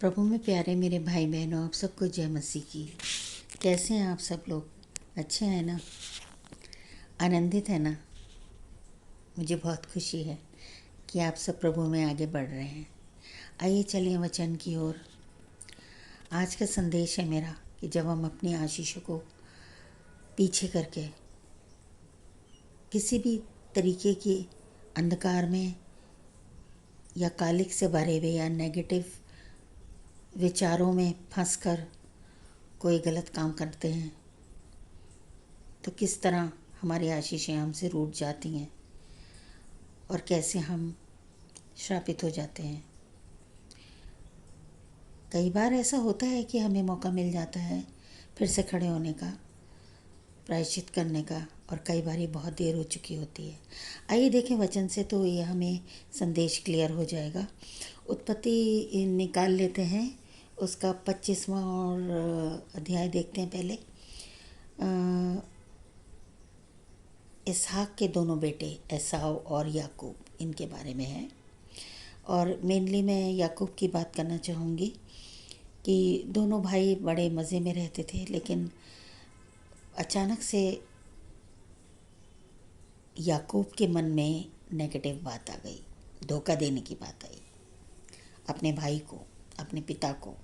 प्रभु में प्यारे मेरे भाई बहनों, आप सबको जय मसीह की। कैसे हैं आप सब लोग? अच्छे हैं ना? आनंदित है ना? मुझे बहुत खुशी है कि आप सब प्रभु में आगे बढ़ रहे हैं। आइए चलिए वचन की ओर। आज का संदेश है मेरा कि जब हम अपनी आशीषों को पीछे करके किसी भी तरीके की अंधकार में या कालिक से भरे हुए या नेगेटिव विचारों में फंसकर कोई गलत काम करते हैं तो किस तरह हमारी आशीषें हमसे रूठ जाती हैं और कैसे हम श्रापित हो जाते हैं। कई बार ऐसा होता है कि हमें मौका मिल जाता है फिर से खड़े होने का, प्रायश्चित करने का, और कई बार ये बहुत देर हो चुकी होती है। आइए देखें वचन से, तो ये हमें संदेश क्लियर हो जाएगा। उत्पत्ति निकाल लेते हैं, उसका 25वां और अध्याय देखते हैं। पहले इसहाक के दोनों बेटे एसाव और याकूब, इनके बारे में है। और मेनली मैं याकूब की बात करना चाहूँगी कि दोनों भाई बड़े मज़े में रहते थे, लेकिन अचानक से याकूब के मन में नेगेटिव बात आ गई, धोखा देने की बात आई अपने भाई को, अपने पिता को।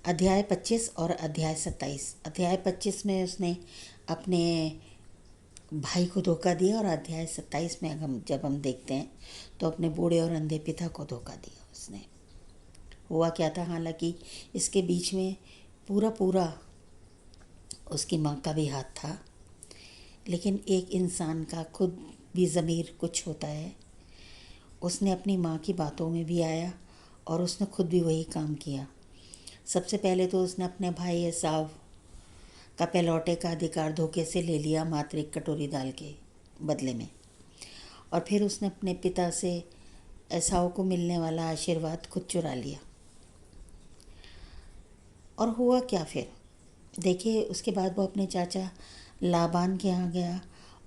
अध्याय 25 और अध्याय 27। अध्याय 25 में उसने अपने भाई को धोखा दिया और अध्याय 27 में जब हम देखते हैं तो अपने बूढ़े और अंधे पिता को धोखा दिया उसने। हुआ क्या था, हालांकि इसके बीच में पूरा उसकी माँ का भी हाथ था, लेकिन एक इंसान का खुद भी ज़मीर कुछ होता है। उसने अपनी माँ की बातों में भी आया और उसने खुद भी वही काम किया। सबसे पहले तो उसने अपने भाई एसाव का पहलौठे का अधिकार धोखे से ले लिया, मात्र एक कटोरी दाल के बदले में। और फिर उसने अपने पिता से एसाव को मिलने वाला आशीर्वाद खुद चुरा लिया। और हुआ क्या फिर देखिए, उसके बाद वो अपने चाचा लाबान के यहाँ गया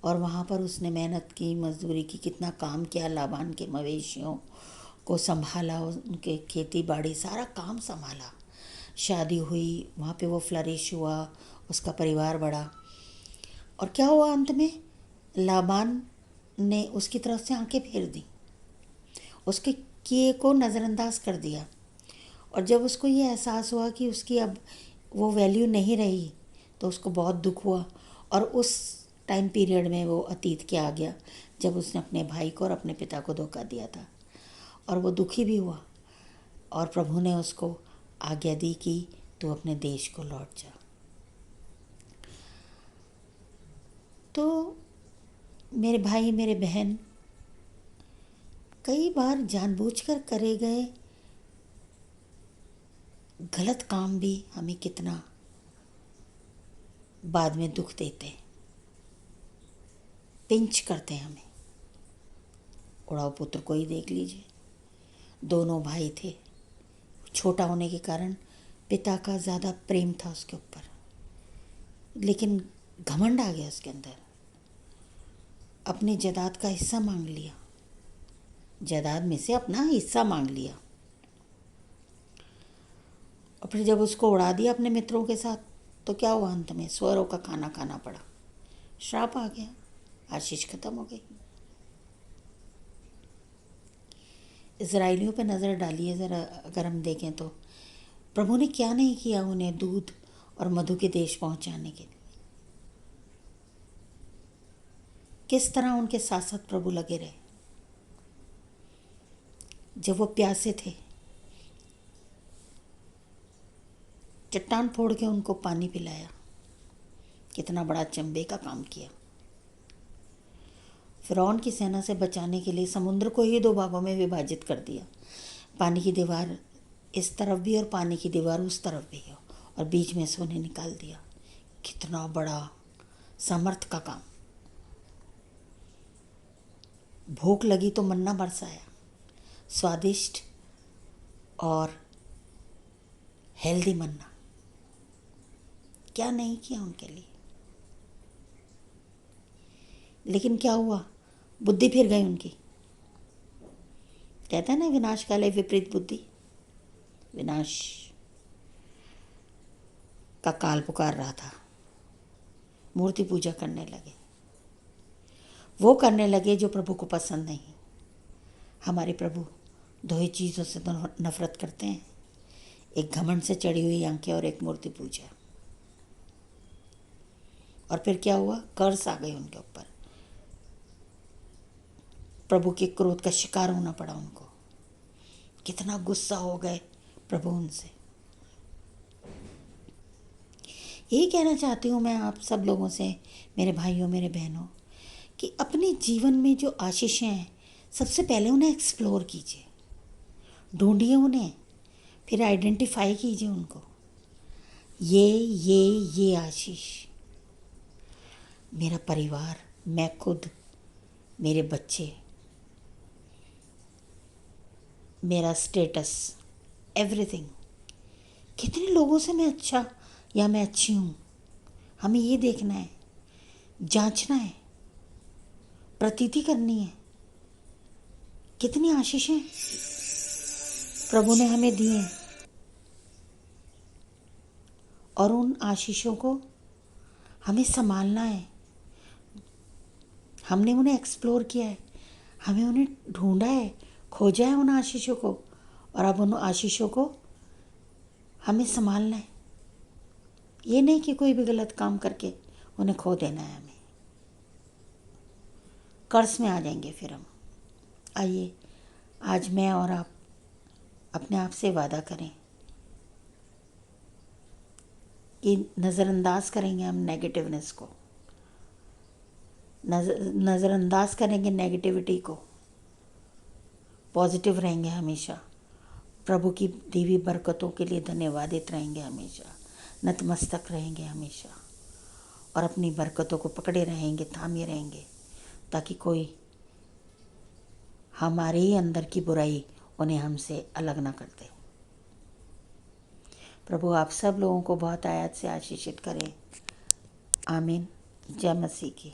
और वहाँ पर उसने मेहनत की, मजदूरी की, कितना काम किया। लाबान के मवेशियों को संभाला, उनके खेती बाड़ी सारा काम संभाला। शादी हुई, वहाँ पे वो फ्लरिश हुआ, उसका परिवार बढ़ा। और क्या हुआ अंत में, लाबान ने उसकी तरफ से आंखें फेर दी, उसके किए को नज़रअंदाज कर दिया। और जब उसको ये एहसास हुआ कि उसकी अब वो वैल्यू नहीं रही तो उसको बहुत दुख हुआ। और उस टाइम पीरियड में वो अतीत के आ गया जब उसने अपने भाई को और अपने पिता को धोखा दिया था। और वो दुखी भी हुआ और प्रभु ने उसको आज्ञा दी कि तू अपने देश को लौट जा। तो मेरे भाई, मेरे बहन, कई बार जानबूझकर करे गए गलत काम भी हमें कितना बाद में दुख देते हैं, पिंच करते हैं हमें। उड़ाव पुत्र को ही देख लीजिए, दोनों भाई थे। छोटा होने के कारण पिता का ज़्यादा प्रेम था उसके ऊपर, लेकिन घमंड आ गया उसके अंदर। अपने जायदाद का हिस्सा मांग लिया, जायदाद में से अपना हिस्सा मांग लिया। और फिर जब उसको उड़ा दिया अपने मित्रों के साथ तो क्या हुआ, अंत में स्वरों का खाना खाना पड़ा, श्राप आ गया, आशीष खत्म हो गई। इजराइलियों पे नज़र डालिए ज़रा, अगर हम देखें तो प्रभु ने क्या नहीं किया उन्हें दूध और मधु के देश पहुंचाने के लिए। किस तरह उनके साथ साथ प्रभु लगे रहे। जब वो प्यासे थे, चट्टान फोड़ के उनको पानी पिलाया, कितना बड़ा चंबे का काम किया। फिरौन की सेना से बचाने के लिए समुद्र को ही दो भागों में विभाजित कर दिया, पानी की दीवार इस तरफ भी और पानी की दीवार उस तरफ भी हो, और बीच में से उन्हें निकाल दिया। कितना बड़ा सामर्थ का काम। भूख लगी तो मन्ना बरसाया, स्वादिष्ट और हेल्दी मन्ना। क्या नहीं किया उनके लिए। लेकिन क्या हुआ, बुद्धि फिर गई उनकी। कहते हैं ना, विनाश काले विपरीत बुद्धि। विनाश का काल पुकार रहा था। मूर्ति पूजा करने लगे, वो करने लगे जो प्रभु को पसंद नहीं। हमारे प्रभु दो ही चीज़ों से तो नफरत करते हैं, एक घमंड से चढ़ी हुई आंखें और एक मूर्ति पूजा। और फिर क्या हुआ? कर्ज आ गए उनके ऊपर, प्रभु के क्रोध का शिकार होना पड़ा उनको। कितना गुस्सा हो गए प्रभु उनसे। यही कहना चाहती हूँ मैं आप सब लोगों से, मेरे भाइयों मेरे बहनों, कि अपने जीवन में जो आशीषें हैं सबसे पहले उन्हें एक्सप्लोर कीजिए, ढूंढिए उन्हें, फिर आइडेंटिफाई कीजिए उनको। ये आशीष मेरा परिवार, मैं खुद, मेरे बच्चे, मेरा स्टेटस, एवरीथिंग, कितने लोगों से मैं अच्छा या मैं अच्छी हूँ, हमें ये देखना है, जांचना है, प्रतीति करनी है। कितनी आशीषें प्रभु ने हमें दी हैं और उन आशीषों को हमें संभालना है। हमने उन्हें एक्सप्लोर किया है, हमें उन्हें ढूंढा है, खोजा है उन आशीषों को, और अब उन आशीषों को हमें संभालना है। ये नहीं कि कोई भी गलत काम करके उन्हें खो देना है। हमें कर्ज में आ जाएंगे फिर हम। आइए आज मैं और आप अपने आप से वादा करें कि नज़रअंदाज करेंगे हम नेगेटिवनेस को, नज़रअंदाज करेंगे नेगेटिविटी को, पॉजिटिव रहेंगे हमेशा, प्रभु की दी हुई बरकतों के लिए धन्यवादित रहेंगे हमेशा, नतमस्तक रहेंगे हमेशा, और अपनी बरकतों को पकड़े रहेंगे, थामे रहेंगे, ताकि कोई हमारे ही अंदर की बुराई उन्हें हमसे अलग ना कर दे। प्रभु आप सब लोगों को बहुत आयत से आशीषित करें। आमीन। जय मसीह की।